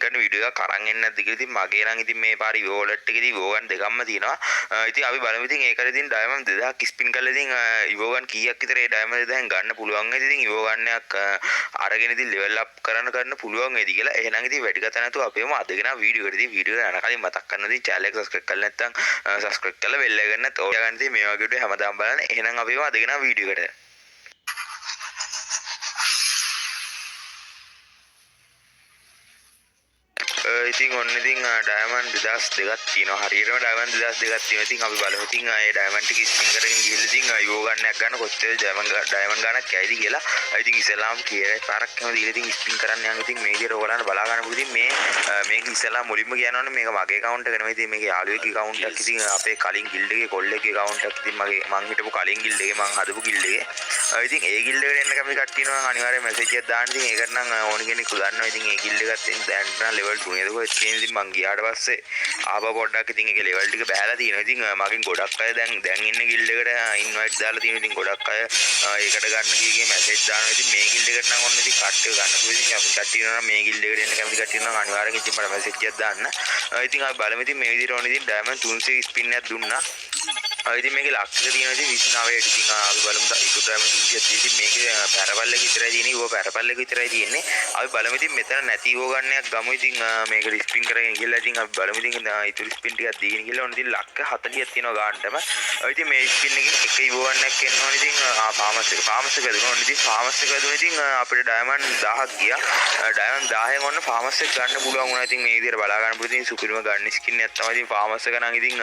කරන වීඩියෝ එකක් අරන් එන්නේ නැද්ද කියලා. ඉතින් මගේ නම් ඉතින් මේ පාරේ වෝලට් එකේදී ඉවෝගන් දෙකක්ම තියෙනවා. ඉතින් අපි බලමු ඉතින් ඒකට ඉතින් ඩයමන්ඩ් 2000ක් ස්පින් කරලා ඉතින් ඉවෝගන් කීයක් විතර ඒ ඩයමන්ඩ් 2000න් ගන්න පුළුවන් වෙයිද? ඉතින් ඉවෝගන් එකක් අරගෙන ඉතින් ලෙවල් අප් කරන්න පුළුවන් වෙයිද කියලා. එහෙනම් ඉතින් වැඩි කතා නැතුව අපේම අදගෙන වීඩියෝ එකට ඉතින් වීඩියෝ එක යන කලින් මතක් කරන්න ඉතින් channel එක subscribe කරලා නැත්නම් subscribe කරලා bell එක ගන්නත් ඕක ගන්න ඉතින් මේ වගේ වීඩියෝ හැමදාම බලන්න. එහෙනම් අපේම අදගෙන වීඩියෝ එකට ඉතින් ඔන්න ඉතින් ඩයමන්ඩ් 2002ක් තියෙනවා. හරියටම ඩයමන්ඩ් 2002ක් තියෙනවා. ඉතින් අපි බලමු ඉතින් ඒ ඩයමන්ඩ් ටික ස්පින් කරගෙන ගිහලා ඉතින් ඉවෝගන් එකක් ගන්න කොච්චර ඩයමන්ඩ් ගන්නක් කැයිද කියලා. ඉතින් ඉස්සෙල්ලාම කියලා පාරක් හැම දීලා ඉතින් ස්පින් කරන්න යන ඉතින් මේ විදිහට ඔයගලන්ට බලා ගන්න පුළුවන්. ඉතින් මේක ඉස්සෙල්ලාම මුලින්ම කියනවනේ මේක මගේ account එක නෙමෙයි. ඉතින් මේක යාළුවෙක්ගේ account එකක්. ඉතින් අපේ කලින් guild එකේ කොල්ලෙක්ගේ account එකක්. ඉතින් මං හිටපු කලින් guild එකේ මං හදපු guild එකේ. ඉතින් ඒ guild එකට එන්න කැමති කට්ටිය නම් අනිවාර්යයෙන් message එකක් දාන්න. ඉතින් ඒකට නම් ඕන කෙනෙක් ගන්නවා. ඉතින් ඒ guild එකත් ඉතින් දැන් නම් level 3 නේද කොහෙද තියෙන්නේ. ඉතින් මං ගියාට පස්සේ ආපහු පොඩ්ඩක් ඉතින් ඒකේ level ටික බහැලා තියෙනවා. ඉතින් මගෙන් ගොඩක් අය දැන් ඉන්න guild එකට invite දාලා තියෙනවා. ඉතින් ගොඩක් අය ඒකට ගන්න කීකේ message දානවා. ඉතින් මේ guild එකට නම් ඔන්න ඉතින් කට්ටිය ගන්න පුළුවන්. ඉතින් අපි කට්ටිය නම් මේ guild එකට එන්න කැමති කට්ටිය නම් අනිවාර්යයෙන් ඉතින් මට message එකක් දාන්න. ඉතින් අපි බලමු ඉතින් මේ විදිහට ඕන ඉතින් diamond 300 spin එකක් දුන්නා. ඉතින් මේකේ ලක්ෂක තියෙනවා ඉතින් 29ට. ඉතින් අපි බලමු ඒක diamond 300ක් ඉතින් මේකේ පැරපල් එක විතරයි තියෙන්නේ. ඌව පැරපල් එක විතරයි තියෙන්නේ. අපි බලමු ඉතින් මෙතන නැති ඌව ගන්නයක් ගමු. ඉතින් මේකට ස්පින් කරගෙන ගිහලා ඉතින් අපි බලමු ඉතින් ඊටු ස්පින් ටිකක් දීගෙන ගිහලා ඔන්න ඉතින් ලක්ෂ 40ක් තියෙනවා ගන්නටම. ඉතින් මේ ස්පින් එකෙන් එක ඌව ගන්නයක් එන්න ඕනේ. ඉතින් ෆාමස් එක දුන්නා. ඉතින් ෆාමස් එක දුන්නා. ඉතින් අපිට ඩයමන්ඩ් 1000ක් ගියා. ඩයමන්ඩ් 1000න් ඔන්න ෆාමස් එක ගන්න පුළුවන් වුණා. ඉතින් මේ විදිහට බලා ගන්න පුළුවන්. ඉතින් සුපිරිම ගන්න ස්කින් එකක් තමයි. ඉතින් ෆාමස් එක නම් ඉතින්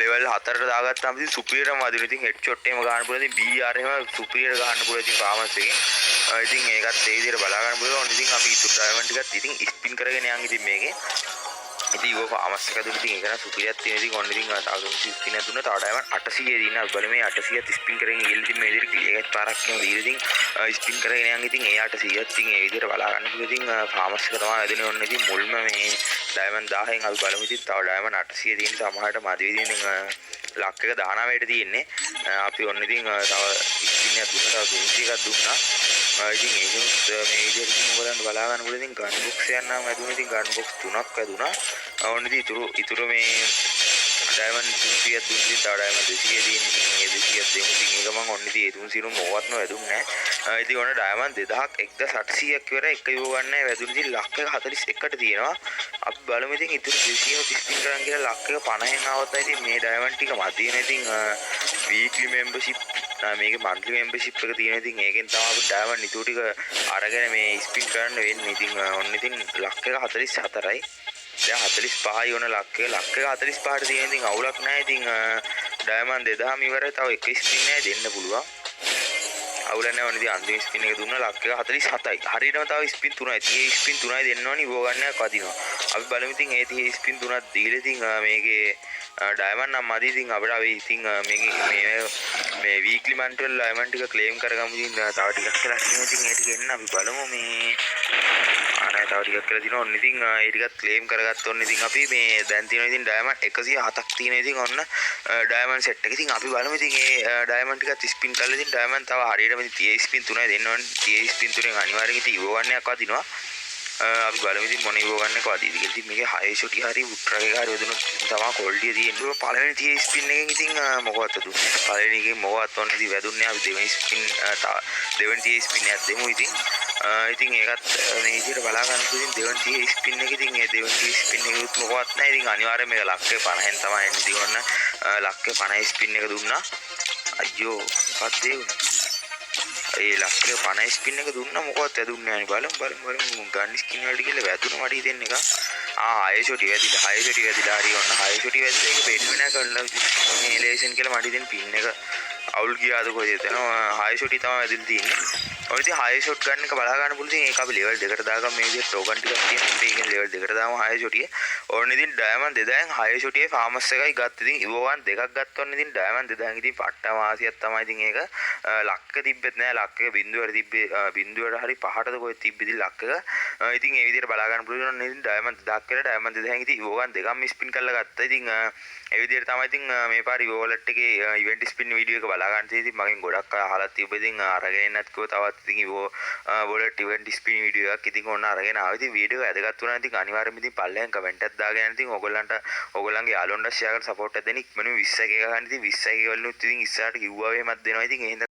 ලෙවල් 4ට දාගත්තාම ඉතින් සුපිරියරම වදිනවා. ඉතින් හෙඩ්ෂොට් එහෙම ගන්න පුළුවන්. ඉතින් BR එහෙම සුපිරියර ගන්න පුළුවන්. ඉතින් ෆාමස් එකෙන් ඉතින් ඒකත් ඒ විදිහට බලා ගන්න පුළුවන්. ඉතින් අපි ඊටු ඩයමන්ඩ් ටිකත් ඉතින් ස්පින් කරගෙන යන් ඉතින් මේකේ. ඉතින් ඒක ෆාමස් එක දුන්න. ඉතින් ඒක නම් සුපිරියක් තියෙන. ඉතින් ඔන්න ඉතින් තව ස්පින් එකක් දුන්නා. තව ඩයමන්ඩ් 800 දිනා. අපි බලමු මේ 800ත් ස්පින් කරගෙන ගිහලා ඉතින් මේ විදිහට ක්ලියර් පාරක් යන දීලා ඉතින් ස්පින් කරගෙන යන් ඉතින් ඒ 800ත් ඉතින් ඒ විදිහට බලා ගන්න පුළුවන්. ඉතින් ෆාමස් එක තමයි වැදෙන්නේ. ඔන්න ඉතින් මුල්ම මේ ඩයමන්ඩ් 1000න් අපි බලමු ඉතින් තව ඩයමන්ඩ් 800 තියෙන සමහරට මදි විදිහින් ලක් එක 19ට තියෙන්නේ. අපි ඔන්න ඉතින් තව ස්පින් එකක් දුන්නා. තව 300 එකක් දුන්නා. ඉතින් ඒකත් මේ විදිහට ඉතින් ඔයගලන්ට බලා ගන්න පුළුවන්. ඉතින් ගන් බොක්ස් එකක් නම් වැදුණා. ඉතින් ගන් බොක්ස් 3ක් වැදුණා. ඔන්න ඉතින් ඉතුරු මේ ඩයමන්ඩ් 300ක් දුන්නා. ඉතින් තව ඩයමන්ඩ් 200 තියෙන. ඉතින් මේ 200ක් දෙමු. ඉතින් ඒක මම ඔන්න ඉතින් ඒ 300 මොකවත් නොවැදුන්නේ නැහැ. ඉතින් ඔන්න ඩයමන්ඩ් 2800ක් විතර එක යෝ ගන්නයි වැදුණා. ඉතින් ලක් එක 41ට තියෙනවා. අපි බලමු ඉතින් ඉතුරු 230 ස්පින් කරන් කියලා ලක් එක 50න් ආවොත් ඉතින් මේ ඩයමන්ඩ් ටික මදි වෙන. ඉතින් වීක්ලි membership මේකේ monthly membership එක තියෙනවා. ඉතින් ඒකෙන් තමයි අපිට ඩයමන්ඩ් ඉතුරු ටික අරගෙන මේ ස්පින් කරන්න වෙන්නේ. ඉතින් ඔන්න ඉතින් ලක් එක 44යි. දැන් 45යි ඕන ලක් එක 45ට තියෙන. ඉතින් අවුලක් නැහැ. ඉතින් ඩයමන්ඩ් 2000ම ඉවරයි. තව එක ස්පින් නෑ දෙන්න පුළුවන්. අවුල නැහැ. ඕන ඉතින් අන්තිම ස්පින් එක දුන්නා ලක් එක 47යි. හරියටම තව ස්පින් 3යි. 30 ස්පින් 3යි දෙන්න ඕනි ඉවෝ ගන්නයක් වදිනවා. අපි බලමු ඉතින් ඒ 30 ස්පින් 3ක් දීලා ඉතින් මේකේ ඩයමන්ඩ් නම් මදි. ඉතින් අපිට අපි ඉතින් මේ වීක්ලි මන්ටල් ඩයමන්ඩ් ටික ක්ලේම් කරගමු. ඉතින් තව ටිකක් කියලා තියෙනවා. ඉතින් ඒ ටික එන්න අපි බලමු මේ අනේ තව ටිකක් කියලා දිනවා. ඔන්න ඉතින් ඒ ටිකත් ක්ලේම් කරගත්ත ඔන්න ඉතින් අපි මේ දැන් තියෙනවා ඉතින් ඩයමන්ඩ් 107ක් තියෙනවා. ඉතින් ඔන්න ඩයමන්ඩ් සෙට් එක. ඉතින් අපි බලමු ඉතින් ඒ ඩයමන්ඩ් ටිකත් ස්පින් කරලා ඉතින් ඩයමන්ඩ් තව හරියටම ඉතින් 30 ස්පින් 3යි දෙන්න ඕනේ. 30 ස්පින් 3ෙන් අනිවාර්යෙන් ඉතින් ඉවෝ ගන්නයක් වදිනවා. අපි බලමු ඉතින් මොන ඉවෝ ගන්නක වදිද කියලා. ඉතින් මේකේ 6 ෂොටි හරි උට්‍රා එක හරි වදුනොත් තමයි ක්වොලිටිය තියෙන්නේ. පළවෙනි 30 ස්පින් එකෙන් ඉතින් මොකවත් දුන්නේ. පළවෙනි එකේ මොකවත් ඔන්න ඉතින් වැදුන්නේ. අපි දෙවෙනි ස්පින් දෙවෙනි 30 ස්පින් එකක් දෙමු ඉතින්. ඉතින් ඒකත් මේ විදිහට බලා ගන්න පුළුවන්. දෙවෙනි 30 ස්පින් එක ඉතින් ඒ දෙවෙනි 30 ස්පින් එකෙත් මොකවත් නැහැ. ඉතින් අනිවාර්යයෙන් මේක ලක්ෂ 50න් තමයි එන්නේ. ඉතින් ඔන්න ලක්ෂ 50 ස්පින් එක දුන්නා. අයියෝ මොකක්ද ඒ වුනේ? ඒ ලක්ෂ 50 ස්පින් එක දුන්නා මොකවත් වැදුන්නේ නැහැ. බලමු ගන්න ස්කින් වලට කියලා වැදුන මඩි දෙන්න එක. 6 ෂොටි වැදිලා 6 ෂොටි වැදිලා හරි ඔන්න 6 ෂොටි වැදිලා ඒක පෙන්වෙන්නේ නැහැ කරලා මේ ලේසන් කියලා මඩි දෙන්න පින් එක අවුල් ගියාද කොහෙද එතන 6 ෂොටි තමයි වැදිලා තියෙන්නේ. ඔය ඉතින් 6 ෂොට් ගන්න එක බලා ගන්න පුළුවන්. ඉතින් ඒක අපි ලෙවල් 2කට දාගමු. මේ විදිහට ටෝකන් ටිකක් තියෙනවා. මේකෙන් ලෙවල් 2කට දාමු 6 ෂොටිය. ඕන්න ඉතින් ඩයමන්ඩ් 2000න් 6 ෂොටියේ ෆාමස් එකයි ගත්ත. ඉතින් ඉවෝවන් දෙකක් ගත්තොත් ඉතින් ඩයමන්ඩ් 2000න් ඉතින් පට්ට වාසියක් තමයි. ඉතින් ඒක ලක්ක තිබ්බෙත් නෑ. ලක්ක එක බිඳුවට තිබ්බේ බිඳුවට හරි පහටද කොහෙද තිබ්බේ ඉතින් ලක්ක එක. ඉතින් මේ විදිහට බලා ගන්න පුළුවන්. ඉතින් ඩයමන්ඩ් 2000ක් කියලා ඩයමන්ඩ් 2000න් ඉතින් ඉවෝවන් දෙකම ස්පින් කරලා ගත්තා. ඉතින් ඒ විදිහට තමයි ඉතින් මේ පාරේ වෝලට් එකේ ඉවෙන්ට් ස්පින් වීඩියෝ එක බලා ගන්න තියෙන්නේ. ඉතින් මගෙන් ගොඩක් අය අහලා තිබ්බ. ඉතින් අරගෙන එන්නත් කිව්වා. එකක් ඉතින් ඉවෝ වලට ඉවෙන්ට් ස්පින් වීඩියෝ එකක් ඉතින් ඔන්න අරගෙන ආවා. ඉතින් වීඩියෝ එක වැදගත් වුණා. ඉතින් අනිවාර්යයෙන්ම ඉතින් පල්ලෙන් කමෙන්ට් එකක් දාගෙන ඉතින් ඔයගොල්ලන්ගේ යාළුවන්ට ෂෙයා කරලා සපෝට් එකක් දෙන්න ඉක්මනින් 20 එක ගන්න. ඉතින් 20 එක වලින් ඉතින් ඉස්සරහට කිව්වා වේමත් දෙනවා. ඉතින් එහෙනම්